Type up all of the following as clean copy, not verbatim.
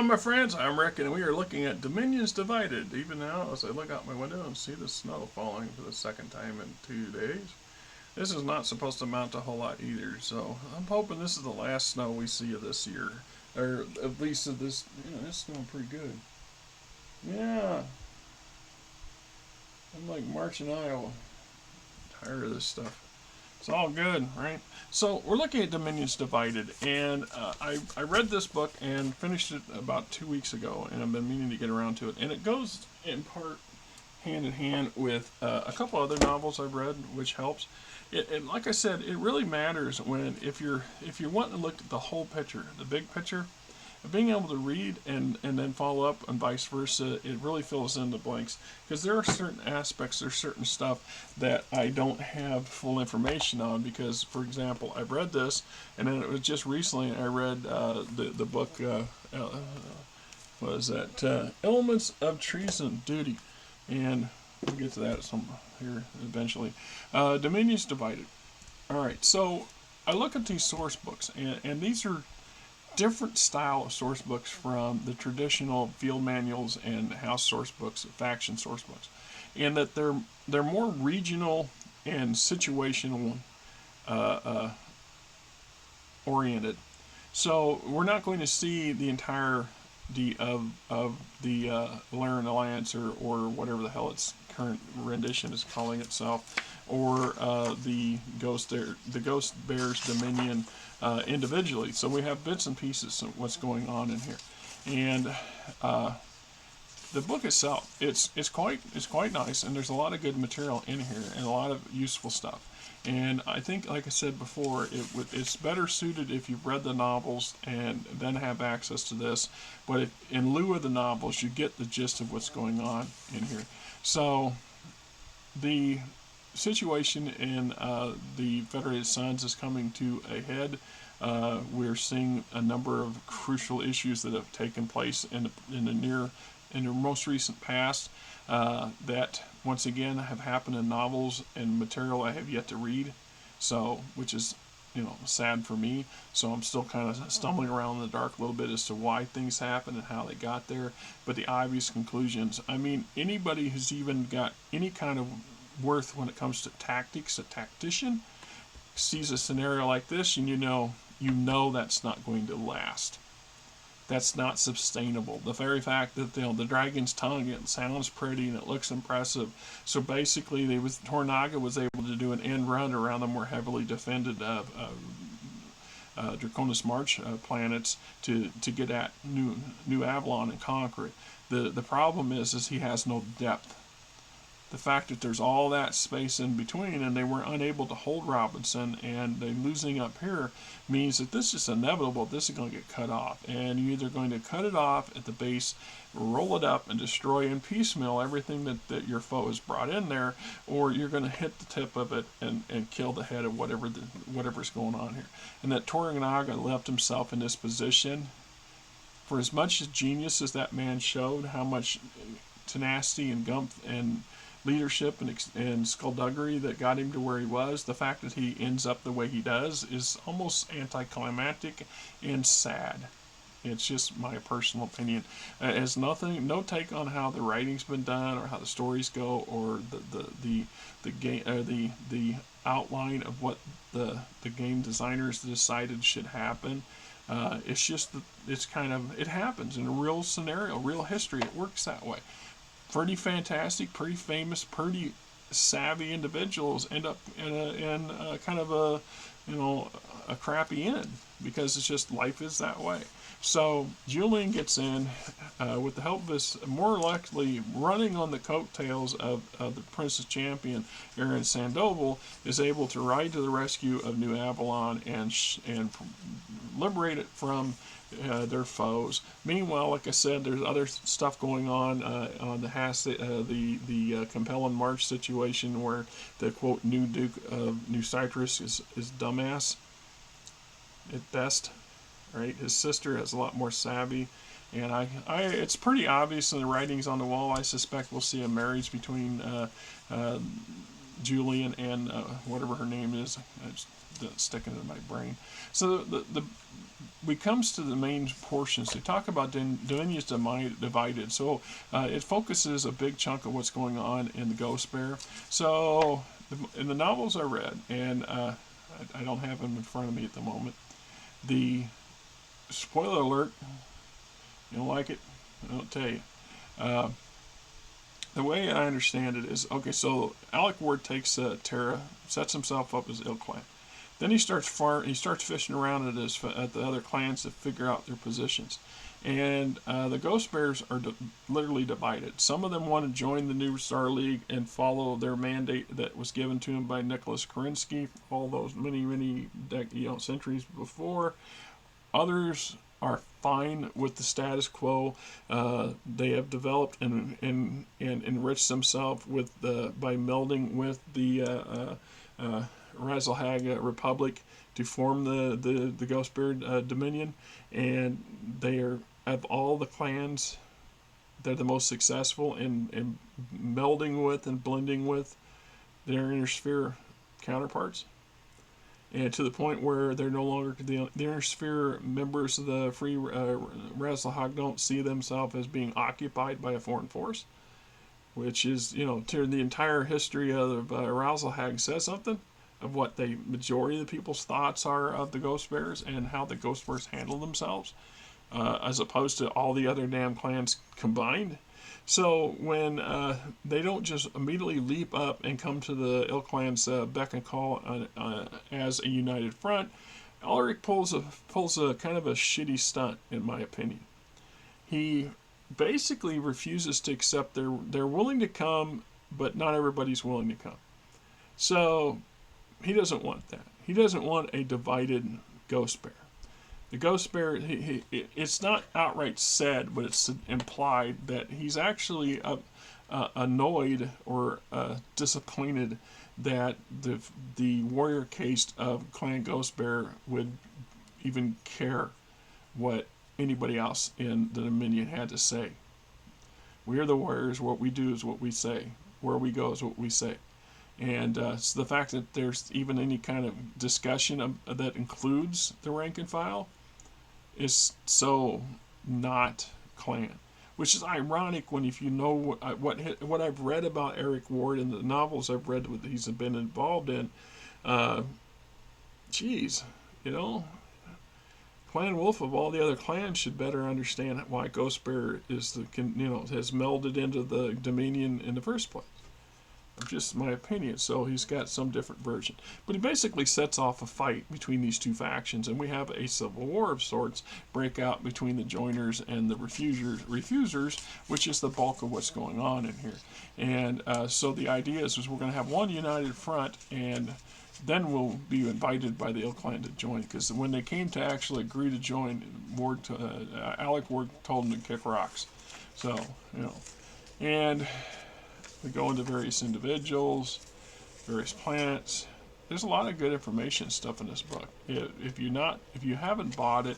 my friends, I'm Rick, and we are looking at Dominions Divided. Even now, as I look out my window and see the snow falling for the second time in 2 days. This is not supposed to amount to a whole lot either, so I'm hoping this is the last snow we see of this year. Or at least of this, it's snowing pretty good. Yeah. I'm like March in Iowa. I'm tired of this stuff. It's all good, right? So we're looking at Dominions Divided, and I read this book and finished it about 2 weeks ago, and I've been meaning to get around to it. And it goes in part hand in hand with a couple other novels I've read, which helps. And like I said, it really matters when if you're wanting to look at the whole picture, the big picture. Being able to read and then follow up and vice versa, it really fills in the blanks, because there are certain aspects, there's certain stuff that I don't have full information on, because, for example, I've read this, and then it was just recently I read the book, what is that, Elements of Treason Duty, and we'll get to that some here eventually. Dominions Divided. Alright, so I look at these source books, and these are different style of source books from the traditional field manuals and house source books, faction source books, and that they're more regional and situational oriented. So we're not going to see the entirety of the Laren Alliance or whatever the hell its current rendition is calling itself, or the Ghost Bears Dominion individually. So we have bits and pieces of what's going on in here, and the book itself, it's quite nice, and there's a lot of good material in here and a lot of useful stuff. And I think, like I said before, it's better suited if you've read the novels and then have access to this. But if, in lieu of the novels, you get the gist of what's going on in here. So the situation in the Federated Suns is coming to a head. We're seeing a number of crucial issues that have taken place in the most recent past that once again have happened in novels and material I have yet to read. So, which is, sad for me. So I'm still kind of stumbling around in the dark a little bit as to why things happened and how they got there. But the obvious conclusions, I mean, anybody who's even got any kind of worth when it comes to tactics, a tactician, sees a scenario like this, and you know that's not going to last. That's not sustainable. The very fact that the dragon's tongue, it sounds pretty and it looks impressive. So basically, Tornaga was able to do an end run around the more heavily defended Draconis March planets to get at New Avalon and conquer it. The problem is he has no depth. The fact that there's all that space in between and they were unable to hold Robinson, and they losing up here means that this is inevitable. This is going to get cut off, and you're either going to cut it off at the base, roll it up, and destroy and piecemeal everything that your foe has brought in there, or you're going to hit the tip of it and kill the head of whatever's going on here. And that Tornaga left himself in this position. For as much genius as that man showed, how much tenacity and gumph and leadership and skullduggery that got him to where he was, the fact that he ends up the way he does is almost anticlimactic and sad. It's just my personal opinion. It has no take on how the writing's been done or how the stories go or the game the outline of what the game designers decided should happen. It's just that it happens in a real scenario, real history. It works that way. Pretty fantastic, pretty famous, pretty savvy individuals end up in kind of a crappy end, because it's just life is that way. So Julian gets in with the help of his, more likely running on the coattails of the Princess Champion, Aaron Sandoval, is able to ride to the rescue of New Avalon and liberate it from their foes. Meanwhile, like I said, there's other stuff going on the Compellin March situation, where the quote new Duke of New Citrus is dumbass at best. Right, his sister has a lot more savvy, and it's pretty obvious in the writings on the wall. I suspect we'll see a marriage between Julian and whatever her name is. sticking in my brain. So we comes to the main portions. They talk about Dominion is divided. So it focuses a big chunk of what's going on in the Ghost Bear. So in the novels I read, and I don't have them in front of me at the moment. The spoiler alert, you don't like it, I don't tell you. The way I understand it is, okay, so Alec Ward takes Terra, sets himself up as ilClan. Then he starts fishing around at the other clans to figure out their positions. And the Ghost Bears are literally divided. Some of them want to join the new Star League and follow their mandate that was given to them by Nicholas Kerensky all those many centuries before. Others are fine with the status quo. They have developed and enriched themselves by melding with the Rasalhague Republic to form the Ghost Bear Dominion, and they are, of all the clans, they're the most successful in melding with and blending with their inner sphere counterparts, and to the point where they're no longer the inner sphere members of the free Rasalhague don't see themselves as being occupied by a foreign force, which is, to the entire history of Rasalhague says something of what the majority of the people's thoughts are of the Ghost Bears and how the Ghost Bears handle themselves, as opposed to all the other damn clans combined. So when they don't just immediately leap up and come to the ilClan's beck and call as a united front, Erik pulls a kind of a shitty stunt, in my opinion. He basically refuses to accept they're willing to come, but not everybody's willing to come. So he doesn't want that. He doesn't want a divided Ghost Bear. The Ghost Bear, it's not outright said, but it's implied that he's actually annoyed or disappointed that the warrior caste of Clan Ghost Bear would even care what anybody else in the Dominion had to say. We are the warriors. What we do is what we say. Where we go is what we say. And so the fact that there's even any kind of discussion that includes the rank and file is so not clan, which is ironic when, if you know what I've read about Erik Ward in the novels I've read that he's been involved in, Clan Wolf of all the other clans should better understand why Ghost Bear has melded into the Dominion in the first place. Just my opinion. So he's got some different version, but he basically sets off a fight between these two factions, and we have a civil war of sorts break out between the joiners and the refusers, which is the bulk of what's going on in here. And so the idea is we're going to have one united front, and then we'll be invited by the ilClan to join, because when they came to actually agree to join, Alec Ward told them to kick rocks. So and we go into various individuals, various planets. There's a lot of good information stuff in this book. If you haven't bought it,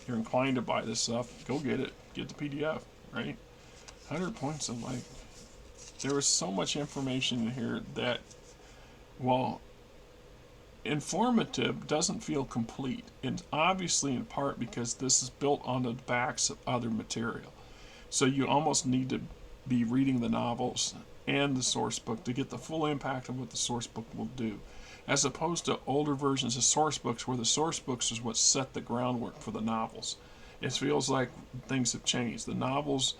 you're inclined to buy this stuff, go get it. Get the PDF, right? 100 points of light. There was so much information in here that, while informative, doesn't feel complete. And obviously in part because this is built on the backs of other material. So you almost need to be reading the novels and the source book to get the full impact of what the source book will do, as opposed to older versions of source books where the source books is what set the groundwork for the novels. It feels like things have changed. The novels,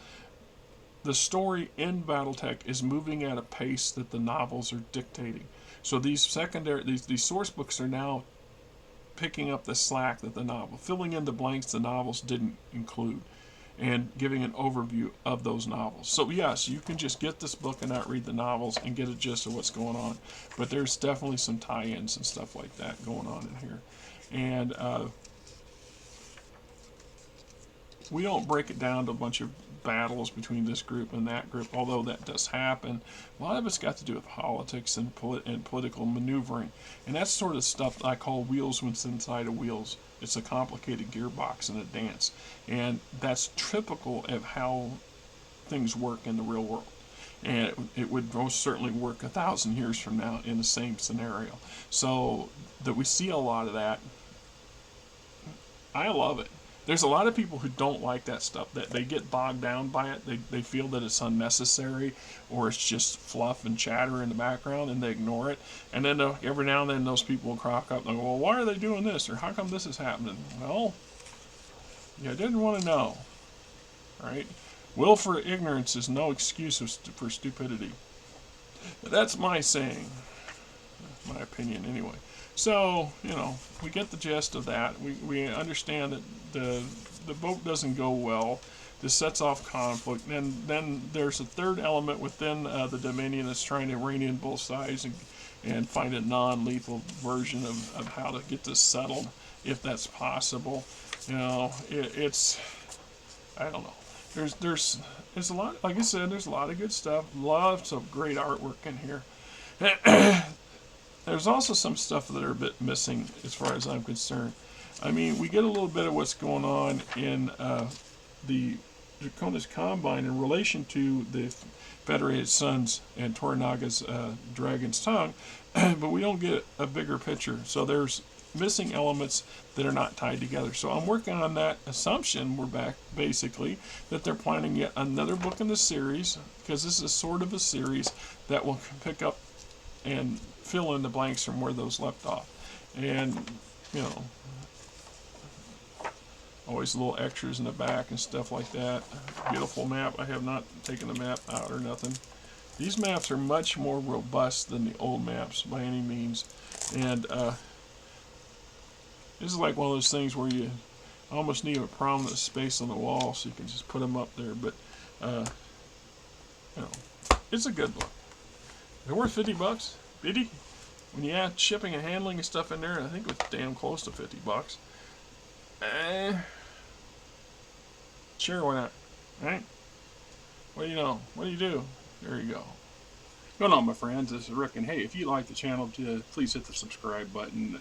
the story in BattleTech is moving at a pace that the novels are dictating. So these source books are now picking up the slack that the novel, filling in the blanks the novels didn't include, and giving an overview of those novels. So yes, you can just get this book and not read the novels and get a gist of what's going on, but there's definitely some tie-ins and stuff like that going on in here. And we don't break it down to a bunch of battles between this group and that group, although that does happen. A lot of it's got to do with politics and political maneuvering, and that's sort of stuff I call wheels what's inside of wheels. It's a complicated gearbox and a dance, and that's typical of how things work in the real world. and it would most certainly work 1,000 years from now in the same scenario. So that we see a lot of that, I love it. There's a lot of people who don't like that stuff, that they get bogged down by it. They feel that it's unnecessary, or it's just fluff and chatter in the background, and they ignore it. And then every now and then those people will crop up and go, well, why are they doing this, or how come this is happening? Well, you didn't want to know, right? Will for ignorance is no excuse for stupidity. That's my saying, my opinion anyway. So, we get the gist of that. We understand that the vote doesn't go well. This sets off conflict. And then there's a third element within the Dominion that's trying to rein in both sides and find a non-lethal version of how to get this settled, if that's possible. It's, I don't know. There's a lot, like I said, there's a lot of good stuff. Lots of great artwork in here. There's also some stuff that are a bit missing as far as I'm concerned. I mean, we get a little bit of what's going on in the Draconis Combine in relation to the Federated Suns and Toranaga's Dragon's Tongue, but we don't get a bigger picture. So there's missing elements that are not tied together. So I'm working on that assumption, we're back basically, that they're planning yet another book in the series, because this is sort of a series that will pick up and fill in the blanks from where those left off. And, always little extras in the back and stuff like that. Beautiful map. I have not taken the map out or nothing. These maps are much more robust than the old maps by any means. And this is like one of those things where you almost need a prominent space on the wall so you can just put them up there. But, it's a good book. They're worth $50. 50? When you add shipping and handling and stuff in there, I think it was damn close to $50. Sure, why not? Right? What do you know? What do you do? There you go. Going on, my friends, this is Rick, and hey, if you like the channel, please hit the subscribe button,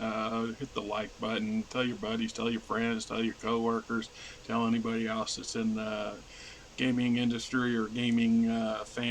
hit the like button, tell your buddies, tell your friends, tell your coworkers, tell anybody else that's in the gaming industry or gaming fan.